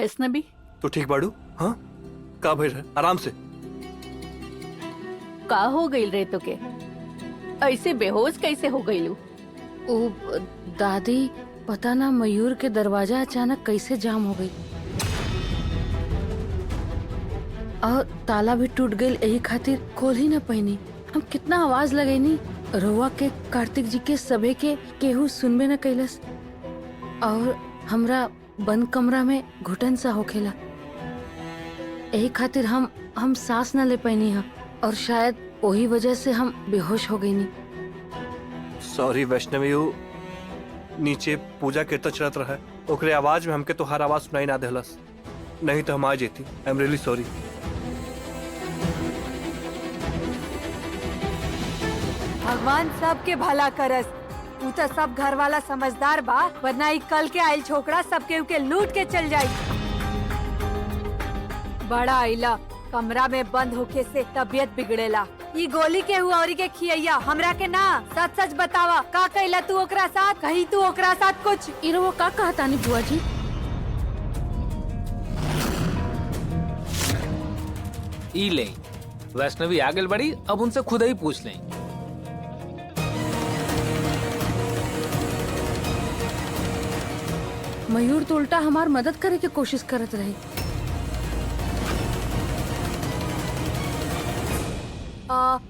वैष्णवी तो ठीक बाड़ू? हाँ का भइल रहे? आराम से। का हो गई रे तो के ऐसे बेहोश कैसे हो गईलू? ओ दादी, पता ना मयूर के दरवाजा अचानक कैसे जाम हो गई और ताला भी टूट गई। यही खातिर खोल ही न पहिनी। हम कितना आवाज लगैनी, रउआ के, कार्तिक जी के, सबे के केहू सुनबे न कैलस और हमरा बंद कमरा में घुटन सा होखेला। यही खातिर हम सांस न ले पैनी हा और शायद वही वजह से हम बेहोश हो गई। सॉरी वैष्णवी, वो नीचे पूजा कीर्तन चलत रहा है, ओकरे आवाज में हमके तोहार आवाज सुनाई ना देहलस, नहीं तो हम आ जेती। I am really sorry. भगवान सबके भला करस। तू तो सब घर वाला समझदार बा, वरना ई कल के आइल छोकरा सबके उके लूट के चल जाई। बड़ा आइला, कमरा में बंद होके से तबीयत बिगड़ेला। ई गोली के हुआ औरी के खियैया, हमरा के ना। सच सच बतावा, का कैला तू ओकरा साथ? कहीं तू ओकरा साथ कुछ? ई रउआ का कहतानी बुआ जी? ई ले, वैष्णवी आगे बढ़ी, अब उनसे खुद ही पूछ लें। मयूर तो उल्टा हमार मदद करे के कोशिश करत रहे।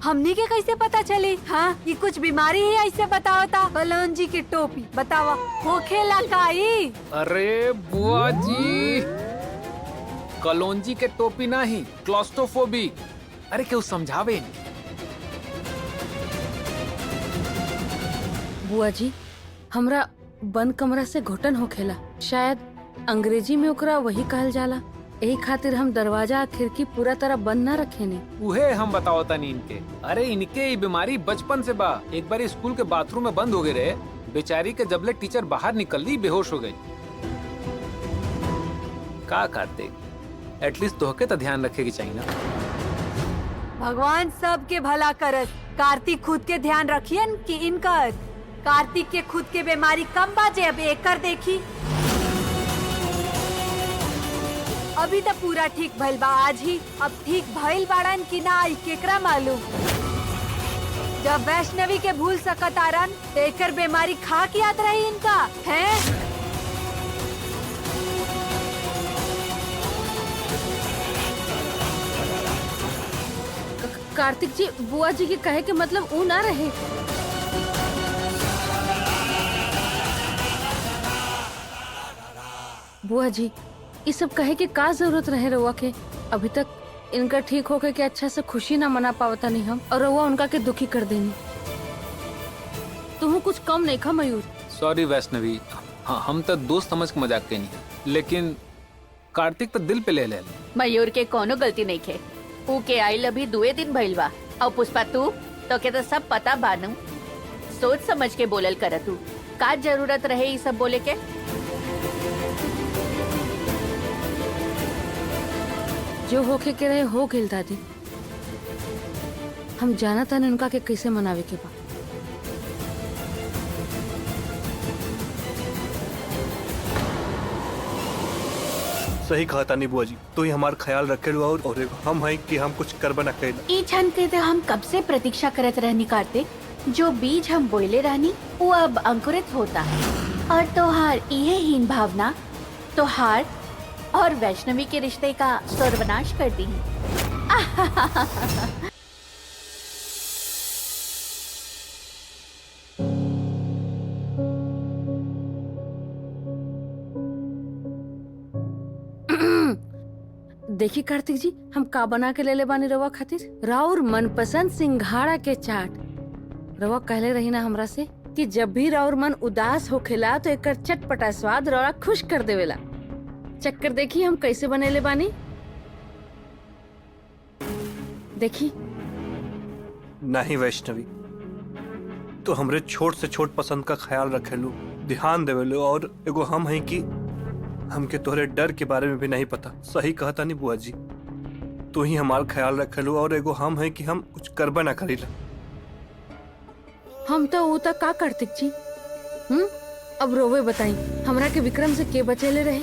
हमनी के कैसे पता चली? हाँ, ये कुछ बीमारी है ऐसे बताओ ता। कलौंजी की टोपी बतावा, होखेला काई? अरे बुआ जी, कलौंजी के टोपी नहीं, क्लॉस्ट्रोफोबिक। अरे क्यों समझावे? बुआ जी, हमरा बंद कमरा से घुटन होखेला, शायद अंग्रेजी में ओकरा वही कहल जाला। यही खातिर हम दरवाजा खिड़की पूरा तरह बंद ना रखेनी। उहे हम बताओ तनी इनके। अरे इनके ये बीमारी बचपन से बा। एक बार स्कूल के बाथरूम में बंद हो गए रहे, बेचारी के जबले टीचर बाहर निकल ली, बेहोश हो गई। का कार्तिक, एटलीस्ट तोहके तो ध्यान रखे की चाहिए ना। भगवान सबके भला करस। कार्तिक खुद के ध्यान रखियन कि इनकर। कार्तिक के खुद के बीमारी कम बाजे, अब एक कर देखी। अभी तो पूरा ठीक भइल बा आज ही। अब ठीक भइल बाड़न कि ना, केकरा मालूम। जब वैष्णवी के भूल सकत आरन, एकर बीमारी खा के याद रही इनका है। कार्तिक जी, बुआ जी के कहे के मतलब ऊ ना रहे। बुआ जी, ये सब कहे के का जरूरत रहे रउआ के? अभी तक इनका ठीक होके के अच्छा से खुशी ना मना पावता नहीं हम, और रउआ उनका के दुखी कर देनी। तुम कुछ कम नहीं खा मयूर। सॉरी वैष्णवी, हाँ हम तो दोस्त समझ के मजाक कनी है, लेकिन कार्तिक तो दिल पे ले ले। मयूर के कोनो गलती नहीं खे। ऊ के आइल अभी 2 दिन भइल बा। और पुष्पा तू तो के तो सब पता बानू, सोच समझ के बोलल कर। तू का जरूरत रहे ये सब बोले के? जो होके के रहे हो गेल दादी। हम जाना था उनका के कैसे मनावे के बा। सही कहा तानी बुआ जी, तो ही हमार ख्याल रखे लो और हम है कि हम कुछ करबे ना करें। ई क्षण के तो हम कब से प्रतीक्षा करत रहनी कार्तिक। जो बीज हम बोले रहनी वो अब अंकुरित होता है, और तोहार ये हीन भावना तोहार और वैष्णवी के रिश्ते का सर्वनाश करती है। देखी कार्तिक जी, हम का बना के ले ले बानी रवा खातिर। राउर मनपसंद सिंघाड़ा के चाट। रवा कहले रही ना हमरा से कि जब भी राउर मन उदास होखेला तो एकर चटपटा स्वाद रवा खुश कर देवेला। चक्कर देखी हम कैसे बनेले बानी। देखी। नहीं वैष्णवी, तो हमरे छोट से छोट पसंद का ख्याल रखेलू, ध्यान देवेलू, और एगो हम है कि हमके तोहरे डर के बारे में भी नहीं पता। सही कहता नहीं बुआ जी, तू ही हमार ख्याल रखेलू, और एगो हम है कि हम कुछ करबे ना करीला। हम तो वो तक का कार्तिक जी। अब रोवे बताई हमरा के विक्रम से के बचेले रहे।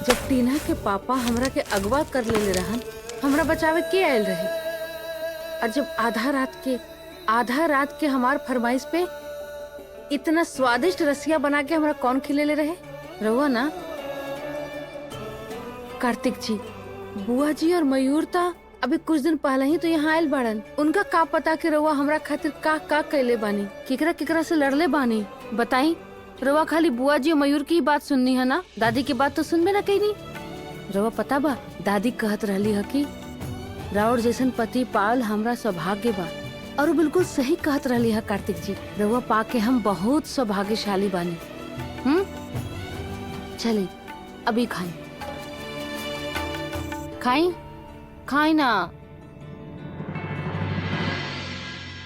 जब टीना के पापा हमरा के अगवा कर ले रहन, हमरा बचावे के आयल रहे। और जब आधा रात के हमार फरमाइश पे इतना स्वादिष्ट रसिया बना के हमरा कौन खिले रहे? रहुआ ना कार्तिक जी, बुआ जी और मयूर ता अभी कुछ दिन पहले ही तो यहाँ आयल बाड़न। उनका का पता कि रउआ हमरा खातिर का कैले बानी, केकरा से लड़ले बानी? बताई, रउआ खाली बुआ जी और मयूर की बात सुननी है ना, दादी की बात तो सुनबे ना कहीं। रउआ पता बा, दादी कहत रहली है कि राउर जैसन पति पाल हमरा सौभाग्य बा, और वो बिल्कुल सही कहत रहली है कार्तिक जी। रउआ पाके हम बहुत सौभाग्यशाली बानी। चली अभी खाई ना।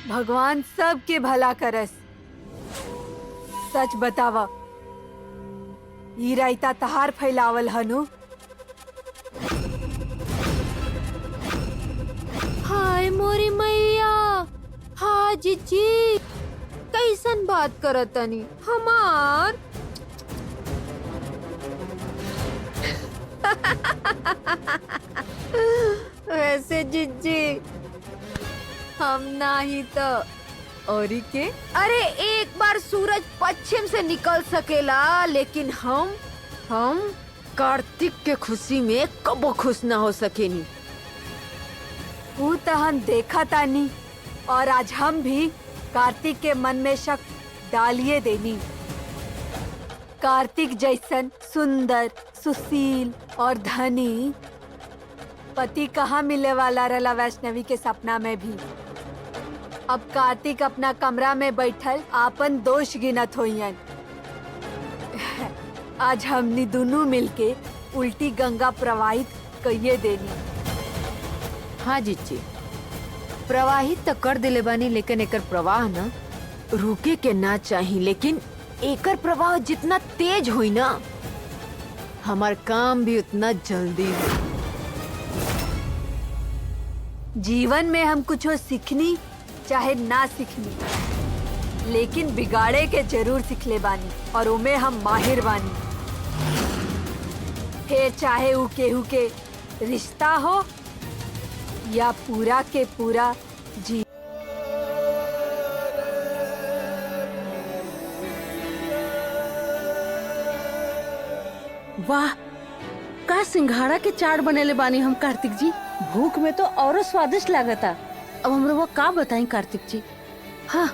भगवान सबके भला करस। सच बतावा, ई रायता तहार फैलावल हनु? हाय मोरी मैया, हाँ जीजी, कैसन बात करत तनी हमार? वैसे जीजी हम नहीं तो और के, अरे एक बार सूरज पश्चिम से निकल सकेला, लेकिन हम कार्तिक के खुशी में कबो खुश ना हो सकेनी। वो तो हम देखा तानी, और आज हम भी कार्तिक के मन में शक डालिए देनी। कार्तिक जैसन सुंदर, सुशील और धनी पति कहाँ मिले वाला रला वैष्णवी के सपना में भी। अब कार्तिक अपना कमरा में बैठल आपन दोष गिनत होइयन। आज हमनी दोनों मिलके उल्टी गंगा प्रवाहित कइये देनी। हाँ जीजी, प्रवाहित तो कर दिले बानी, लेकिन एकर प्रवाह ना रुके के ना चाहिए। लेकिन एकर प्रवाह जितना तेज हुई ना, हमार काम भी उतना जल्दी हो। जीवन में हम कुछ सीखनी चाहे ना सीखनी, लेकिन बिगाड़े के जरूर सीखले बानी, और उमे हम माहिर बानी। फिर चाहे उ केहू के रिश्ता हो या पूरा के पूरा जी। वाह, का सिंघाड़ा के चाट बनेले बानी हम कार्तिक जी। भूख में तो और स्वादिष्ट लागता। अब हम रवा का बताई कार्तिक जी। हाँ,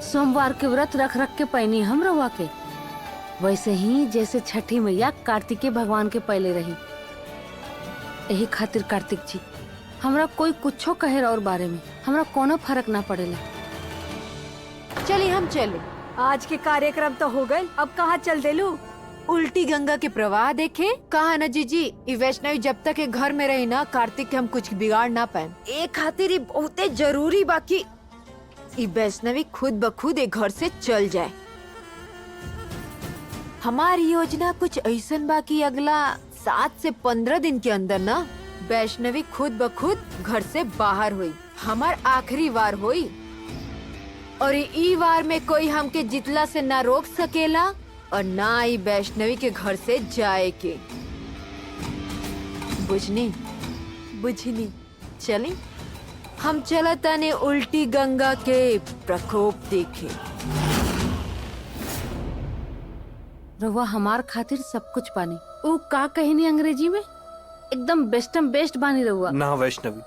सोमवार के व्रत रख के पैनी हम रवा के, वैसे ही जैसे छठी मैया कार्तिकेय भगवान के पहले रही। यही खातिर कार्तिक जी, हमरा कोई कुछो कहे और बारे में हमरा कोनो फर्क ना पड़ेला। चलिए हम चले। आज के कार्यक्रम तो हो गए, अब कहाँ चल देलू? उल्टी गंगा के प्रवाह देखे। कहा ना जीजी, ई वैष्णवी जब तक के घर में रही ना, कार्तिक के हम कुछ बिगाड़ ना पाए। एक खातिर ही बहुते जरूरी बाकी ई वैष्णवी खुद ब खुद एक घर से चल जाए। हमारी योजना कुछ ऐसन बाकी अगला 7 से 15 दिन के अंदर ना वैष्णवी खुद ब खुद घर से बाहर हुई। हमार आखिरी वार हुई, और ई वार में कोई हमके जितला से ना रोक सकेला और ना ही वैष्णवी के घर से जाए के। बुझनी चली हम चलता ने उल्टी गंगा के प्रकोप देखे। रवा हमार खातिर सब कुछ बानी। ऊ का कहनी अंग्रेजी में? एकदम बेस्ट बानी रहुआ। ना वैष्णवी,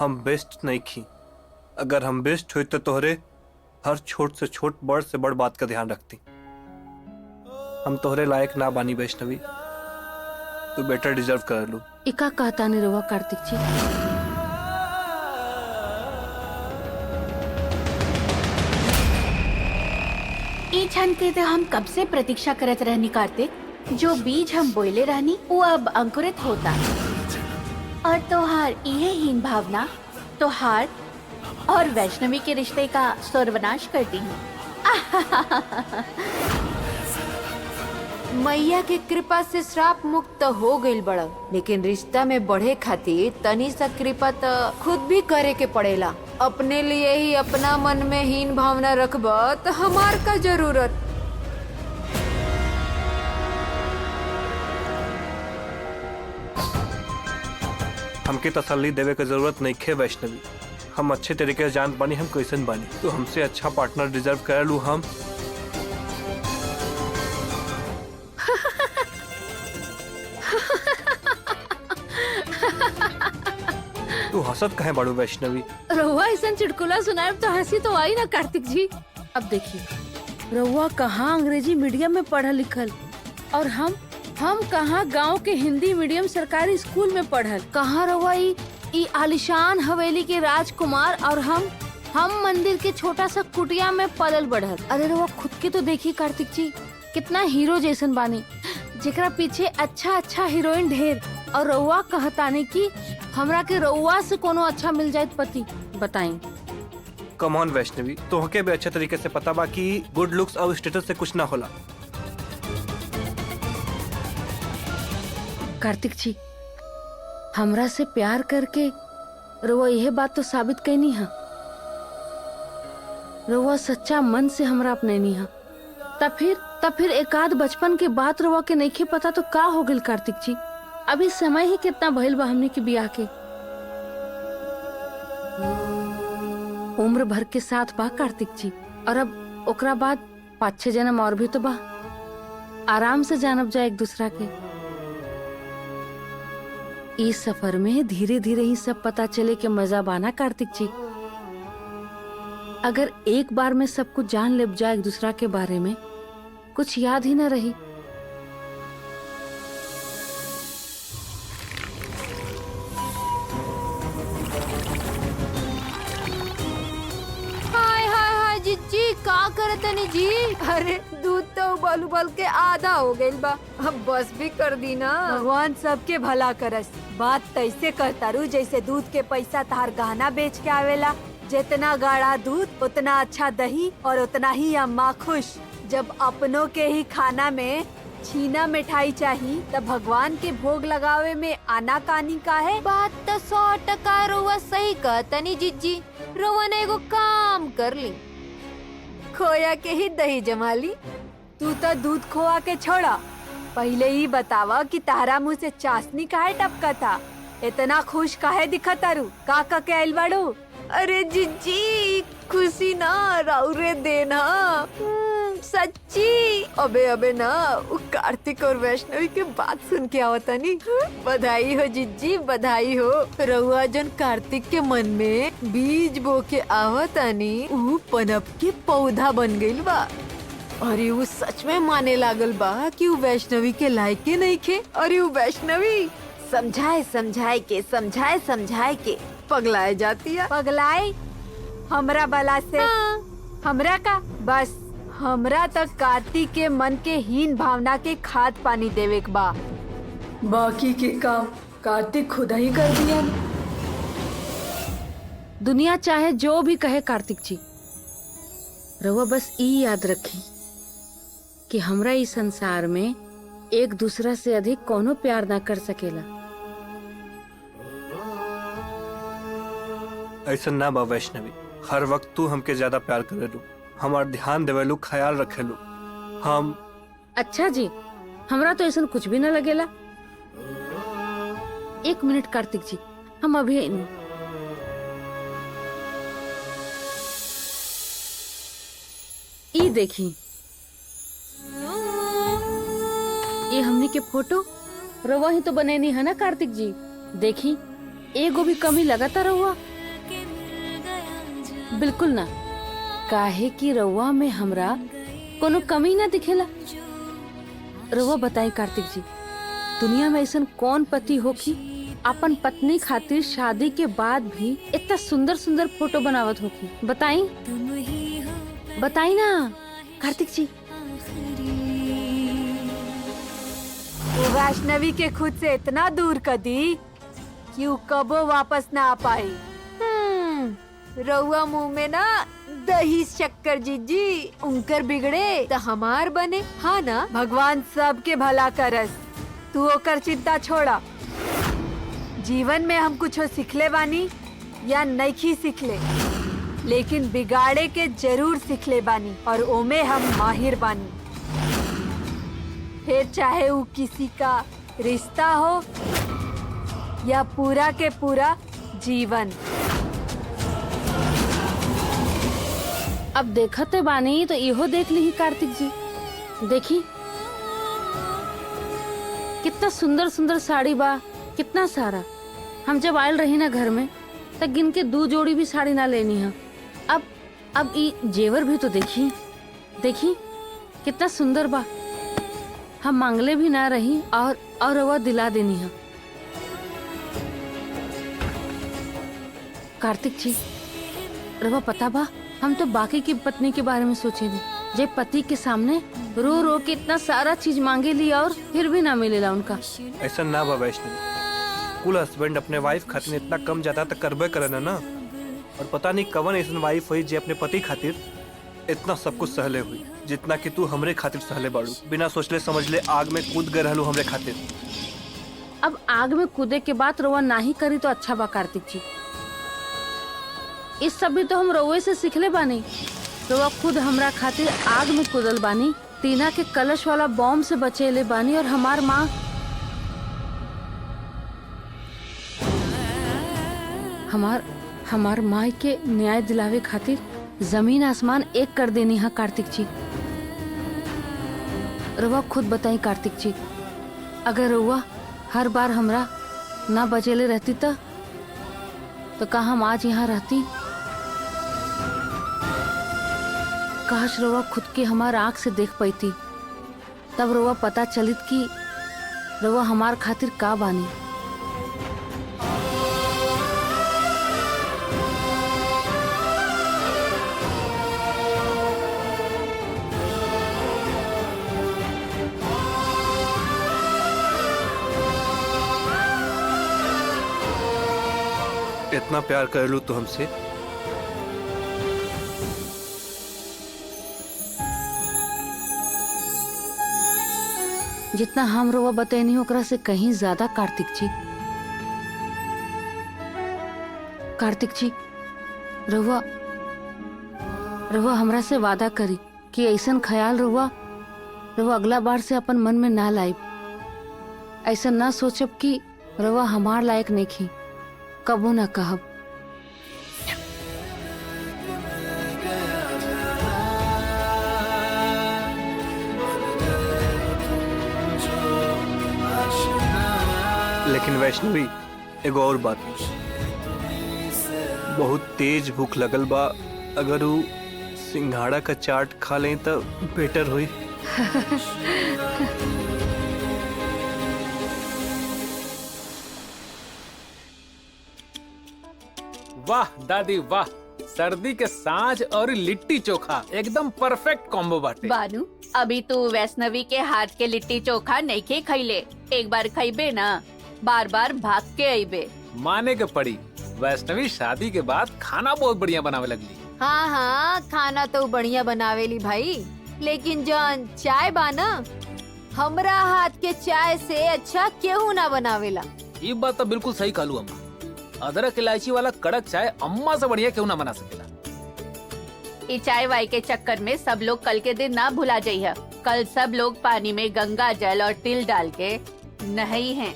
हम बेस्ट नहीं खी। अगर हम बेस्ट हुई तो तोहरे हर छोट से छोट, बड़ से बड़ बात का ध्यान रखती। हम तोहरे लायक ना बानी वैष्णवी, तू बेटर डिजर्व कर लू। इका कहता नहीं रहुआ कार्तिक जी। ई क्षण के तो हम कब से प्रतीक्षा करत रहनी कार्तिक। जो बीज हम बोले रहनी वो अब अंकुरित होता, और तोहार यह हीन भावना तोहार और वैष्णवी के रिश्ते का सर्वनाश करती हूँ। मैया के कृपा से श्राप मुक्त हो गइल बड़ा, लेकिन रिश्ता में बढ़े खातिर तनी सा कृपा तो खुद भी करे के पड़ेला। अपने लिए ही अपना मन में हीन भावना रखबा तो हमार का जरूरत। हमके तसल्ली देवे के जरूरत नहीं खे वैष्णवी। हम अच्छे तरीके से जान पानी हम कैसन बानी, तो हमसे अच्छा पार्टनर डिजर्व कर लू हम। तू हंसत कहे बाड़ू वैष्णवी? रहुआ ऐसा चुटकुला सुनाए तो हंसी तो आई ना कार्तिक जी। अब देखिए, रहुआ कहाँ अंग्रेजी मीडियम में पढ़ल लिखल और हम कहाँ गांव के हिंदी मीडियम सरकारी स्कूल में पढ़ल। कहाँ रहुआ ई आलिशान हवेली के राजकुमार और हम मंदिर के छोटा सा कुटिया में पलल बढ़ल। अरे रहुआ खुद के तो देखी कार्तिक जी, कितना हीरो जैसन बानी, जेकरा पीछे अच्छा हीरोइन ढेर, और रहुआ कहतानी कि हमरा के रहुआ से कोनो अच्छा मिल जाए पति। बताएं। कम ऑन वैष्णवी, तोहके भी अच्छे तरीके से पता बा कि गुड लुक्स और स्टेटस से कुछ ना होला। कार्तिक जी, हमरा से प्यार करके रहुआ यह बात तो साबित कैनी है। रहुआ सच्चा मन से हमरा अपनैनी है। तब फिर एकाध बचपन के बात रहुआ के नहीं पता तो का हो गइल कार्तिक जी? अभी समय ही कितना भइल बा हमने के बियाह के। उम्र भर के साथ बा कार्तिक जी, और अब ओकरा बाद 5-6 जन्म और भी तो बा। आराम से जानब जाए एक दूसरा के। इस सफर में धीरे धीरे ही सब पता चले के मजा बाना कार्तिक जी। अगर एक बार में सब कुछ जान ले जाए एक दूसरा के बारे में, कुछ याद ही न रही। हाय जीजी, का करतनी जी? अरे दूध तो उबल उबल के आधा हो गइल बा, अब बस भी कर दी ना। भगवान सबके भला करस। बात तैसे करता रू जैसे दूध के पैसा तार गहना बेच के आवेला। जितना गाढ़ा दूध उतना अच्छा दही और उतना ही अम्मा खुश। जब अपनों के ही खाना में छीना मिठाई चाहिए तब भगवान के भोग लगावे में आनाकानी का है। बात तो 100% रोवा सही कहतनी जीजी। रोवा ने एगो काम कर ली, खोया के ही दही जमा ली। तू तो दूध खोआ के छोड़ा, पहले ही बतावा कि तारा मुँह से चाशनी काहे टपका था? इतना खुश काहे दिखत तारू? का के आइल बाड़ू? अरे जीजी, खुशी ना राउरे देना सच्ची। अबे ना वो कार्तिक और वैष्णवी के बात सुन के आवतनी। बधाई हो जीजी, बधाई हो। रहुआ जन कार्तिक के मन में बीज बो के आवतनी, ऊ पनप के पौधा बन गइल बा। अरे वो सच में माने लागल बा कि वो वैष्णवी के लायके नहीं खे। अरे वो वैष्णवी समझाए के पगलाए जाती है। पगलाई हमरा बला से? हमरा का बस हमरा तक कार्तिक के मन के हीन भावना के खाद पानी देवे के बा। बाकी के काम कार्तिक खुद ही कर दिया। दुनिया चाहे जो भी कहे कार्तिक जी, रहुआ बस ई याद रखी कि हमरा इस संसार में एक दूसरा से अधिक कोनो प्यार ना कर सकेला। ऐसा ना बा वैष्णवी, हर वक्त तू हमके ज्यादा प्यार करेलू, हमार ध्यान देवेलू, ख्याल रखेलू। हम अच्छा जी, हमरा तो ऐसा कुछ भी ना लगेला। 1 मिनट कार्तिक जी, हम अभी आइनी। ई देखी, ये हमनी के फोटो रवा ही तो बनेनी है ना कार्तिक जी। देखी, एगो भी कमी लगाता रहुआ? बिल्कुल ना, काहे कि रउआ में हमरा कोनो कमी ना दिखेला। रउआ बताई कार्तिक जी, दुनिया में ऐसा कौन पति हो कि अपन पत्नी खातिर शादी के बाद भी इतना सुंदर सुंदर फोटो बनावत होगी? बताई ना कार्तिक जी। वो वैष्णवी के खुद से इतना दूर कर दी कि वो कबो वापस ना आ पाई। रउआ मुंह में ना दही शक्कर जीजी, उनकर बिगड़े तो हमार बने। हाँ ना? भगवान सबके भला करस, तू ओकर चिंता छोड़ा। जीवन में हम कुछ सिखले बानी या नहीं सिखले, लेकिन बिगाड़े के जरूर सिखले बानी और ओमे हम माहिर बानी। फिर चाहे वो किसी का रिश्ता हो या पूरा के पूरा जीवन। अब देखते बानी तो इहो देख ली कार्तिक जी। देखी कितना सुंदर सुंदर साड़ी बा, कितना सारा। हम जब आयल रही ना घर में तब गिन के 2 जोड़ी भी साड़ी ना लेनी है। अब ई जेवर भी तो देखी देखी कितना सुंदर बा। हम मांगले भी ना रही और वह दिला देनी है। कार्तिक जी रवा पता बा, हम तो बाकी की पत्नी के बारे में सोचे थे, जे पति के सामने रो रो के इतना सारा चीज मांगे लिया और फिर भी ना मिलेला उनका। ऐसा ना बा वैष्णवी, कुल हस्बैंड अपने वाइफ खातिर इतना कम ज्यादा तक करबे करना ना। और पता नहीं कवन ऐसा वाइफ हुई जे अपने पति खातिर इतना सब कुछ सहले हुई, जितना कि तू हमरे खातिर सहले बाड़ू। बिना सोचले समझले आग में कूद गए रहलू हमरे खातिर। अब आग में कूदे के बाद रवा ना ही करी तो अच्छा बा कार्तिक जी। इस सब भी तो हम रउए से सीखले बानी। रवा खुद हमरा खातिर आग में कूदल बानी, टीना के कलश वाला बॉम्ब से बचेले बानी, और हमार माँ हमार माँ के न्याय दिलावे खातिर जमीन आसमान एक कर देनी है कार्तिक जी। रवा खुद बताई कार्तिक जी, अगर रउआ हर बार हमरा ना बचेले रहती तो का हम आज यहाँ रहती? काश रवा खुद के हमार आँख से देख पाती, तब रवा पता चलित कि रवा हमार खातिर का बानी। इतना प्यार कर लू तो हमसे, जितना हम रवा बतैनी ओकरा से कहीं ज्यादा। कार्तिक जी रवा हमरा से वादा करी कि ऐसन ख्याल रवा अगला बार से अपन मन में ना लाई। ऐसा ना सोचब कि रवा हमार लायक नहीं खी, कबो ना कहब। लेकिन वैष्णवी एगो और बात, बहुत तेज भूख लगल बा, अगर वो सिंघाड़ा का चाट खा लें तो बेटर हुई। वाह दादी वाह, सर्दी के साँझ और लिट्टी चोखा एकदम परफेक्ट कॉम्बो बाटे। बानू अभी तू वैष्णवी के हाथ के लिट्टी चोखा नहीं खे खैले, एक बार खैबे ना बार बार भाग के आईबे। माने के पड़ी, वैष्णवी शादी के बाद खाना बहुत बढ़िया बनावे लगली। हाँ हाँ, खाना तो बढ़िया बनावेली भाई, लेकिन जौन चाय बाना, हमरा हाथ के चाय से अच्छा केहू ना बनावेला। ये बात तो बिल्कुल सही कहलू अम्मा, अदरक इलायची वाला कड़क चाय अम्मा से बढ़िया क्यों ना बना सकेला। ये चाय वाय के चक्कर में सब लोग कल के दिन ना भुला जाइए। कल सब लोग पानी में गंगा जल और तिल डाल के नहाई हैं।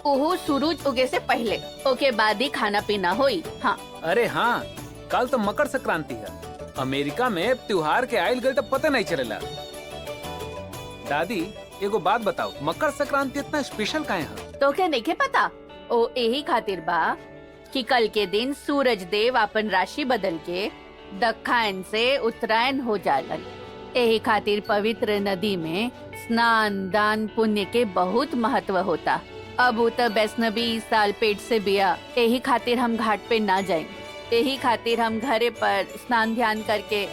ओहो सूरज उगे से पहले, ओके बाद ही खाना पीना होई। हाँ अरे हाँ, कल तो मकर संक्रांति है। अमेरिका में त्योहार के आयल गए तो पता नहीं चलेला। दादी एगो बात बताओ, मकर संक्रांति इतना स्पेशल काहे है? तो क्या नहीं पता? ओ यही खातिर बा कि कल के दिन सूरज देव अपन राशि बदल के दक्षिण से उत्तरायण हो जालन। यही खातिर पवित्र नदी में स्नान दान पुण्य के बहुत महत्व होता। अब तो वैष्णवी इस साल पेट से बिया, यही खातिर हम घाट पे ना जाए। यही खातिर हम घरे पर स्नान ध्यान करके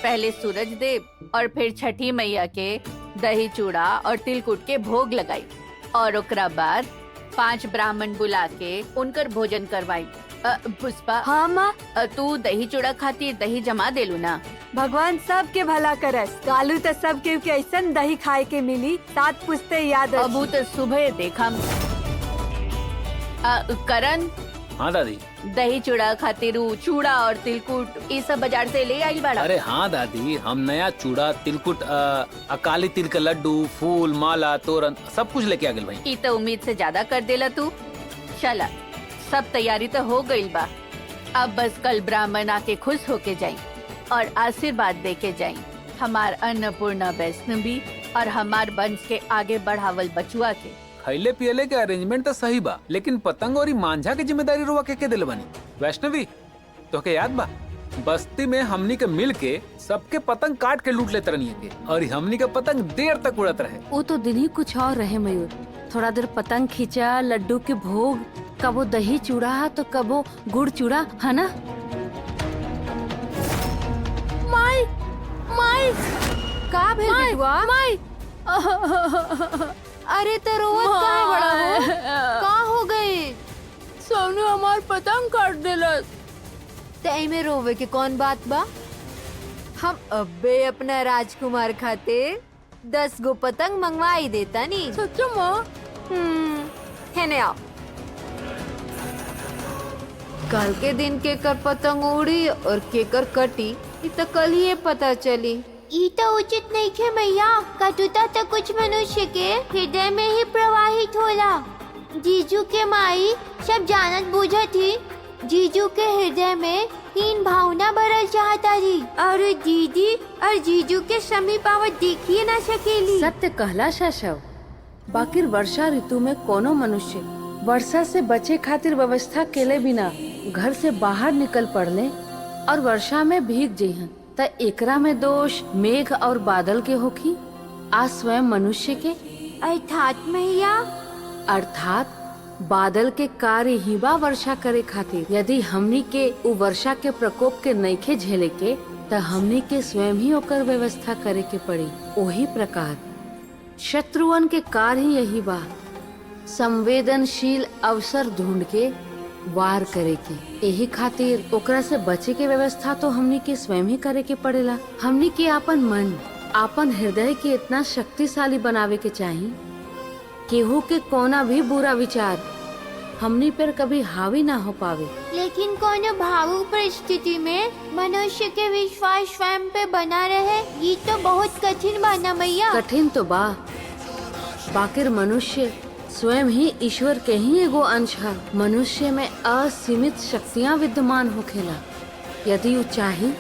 पहले सूरज देव और फिर छठी मैया के दही चूड़ा और तिलकुट के भोग लगाई, और ओकरा बाद 5 ब्राह्मण बुला के उनकर भोजन करवाई। पुष्पा, हाँ माँ, तू दही चूड़ा खातिर दही जमा देलू ना? भगवान सब के भला करस। कालू तो सब के ऐसन दही खाए के मिली, 7 पुस्ते याद रखी। अबू तो सुबह देखा। करण, हाँ दादी, दही चूड़ा खातिर चूड़ा और तिलकुट ये सब बाजार से ले आई बड़ा। अरे हाँ दादी, हम नया चूड़ा तिलकुट अकाली तिल के लड्डू फूल माला तोरण सब कुछ लेके आ गए भाई। ये तो उम्मीद से ज्यादा कर देला तू। चला, सब तैयारी तो हो गई बा। अब बस कल ब्राह्मण आके खुश होके जाई और आशीर्वाद दे के जाई। हमार अन्नपूर्णा वैष्णवी और हमार वंश के आगे बढ़ावल बचुआ के। खैले पियले के अरेंजमेंट तो सही बा, लेकिन पतंग और मांझा की जिम्मेदारी रुआ के दिल बनी। वैष्णवी तो के याद बा, बस्ती में हमनी के मिल के सबके पतंग काट के लूट लेते रहनी के, और हमनी के पतंग देर तक उड़त रहे। वो तो दिन ही कुछ और रहे मयूर। थोड़ा देर पतंग खींचा, लड्डू के भोग, कबो दही चूड़ा तो कबो गुड़ चूड़ा, है ना? माई माई का भेल बिटुआ? माई अरे तो रोवत काहे बड़ा हो? का हो गए? सोनू हमार पतंग काट देलस। तय में रोवे के कौन बात बा? हम अब्बे अपना राजकुमार खातिर 10 गो पतंग मंगवाई देता नी। सच्चो माँ? है आओ। कल के दिन केकर पतंग उड़ी और केकर कटी, ये तो कल ही पता चली। ई तो उचित नहीं खे मैया। कटुता तो कुछ मनुष्य के हृदय में ही प्रवाहित होला। जीजू के माई सब जानत बूझत ही जीजू के हृदय में हीन भावना भरल चाहता जी, और दीदी और जीजू के समीप आवत देखिए ना सकेली। सत्य कहला शाशव। बाकिर वर्षा ऋतु में कोनो मनुष्य वर्षा से बचे खातिर व्यवस्था केले बिना घर से बाहर निकल पड़ले और वर्षा में भीग जइहन, त एकरा में दोष मेघ और बादल के होखी, आ स्वयं मनुष्य के। अर्थात मैया? अर्थात बादल के कार्य ही बा वर्षा करे खातिर। यदि हमनी के उ वर्षा के प्रकोप के नइखे झेले के, त हमनी के स्वयं ही ओकर व्यवस्था करे के पड़ी। ओही प्रकार शत्रुअन के कार्य ही यही बा, संवेदनशील अवसर ढूंढ के वार करे के। यही खातिर ओकरा से बचे के व्यवस्था तो हमनी के स्वयं ही करे के पड़ेला। हमनी के आपन मन, आपन हृदय के इतना शक्तिशाली बनावे के चाहिए, केहू के कोना भी बुरा विचार हमनी पर कभी हावी ना हो पावे। लेकिन कोनो भावुक परिस्थिति में मनुष्य के विश्वास स्वयं पे बना रहे, ये तो बहुत कठिन बा ना मैया। कठिन तो बा, बाकिर मनुष्य स्वयं ही ईश्वर के ही एगो अंश है। मनुष्य में असीमित शक्तियाँ विद्यमान होखेला। यदि वो चाहे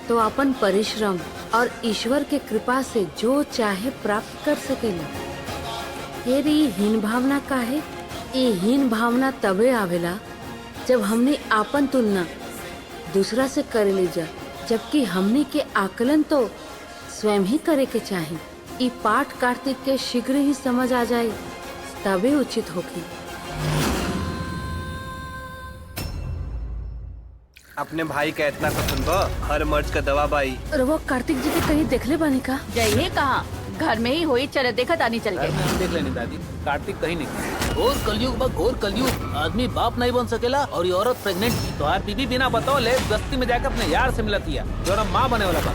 तो अपन परिश्रम और ईश्वर के कृपा से जो चाहे प्राप्त कर सकेला। ये हीन भावना का है? ये हीन भावना तबे आवेला जब हमने आपन तुलना दूसरा से करे ली जा, जबकि हमने के आकलन तो स्वयं ही करे के चाहिए। ये पाठ कार्तिक के शीघ्र ही समझ आ जाए, तबे उचित होगी। अपने भाई का इतना पसंद बा, हर मर्ज का दवा बाई। और वो कार्तिक जी के कहीं देखले बानी का? जइए कहाँ, घर में ही होई, चल देखा तानी चल घर गए। में हम देख लेने दादी, कार्तिक कहीं नहीं। घोर कलयुग बा, घोर कलयुग। आदमी बाप नहीं बन सकेला और ये औरत प्रेग्नेंट। तो हर बीबी बिना बताओ ले बस्ती में जाकर अपने यार से मिलती है, जो ना माँ बने वाला बा।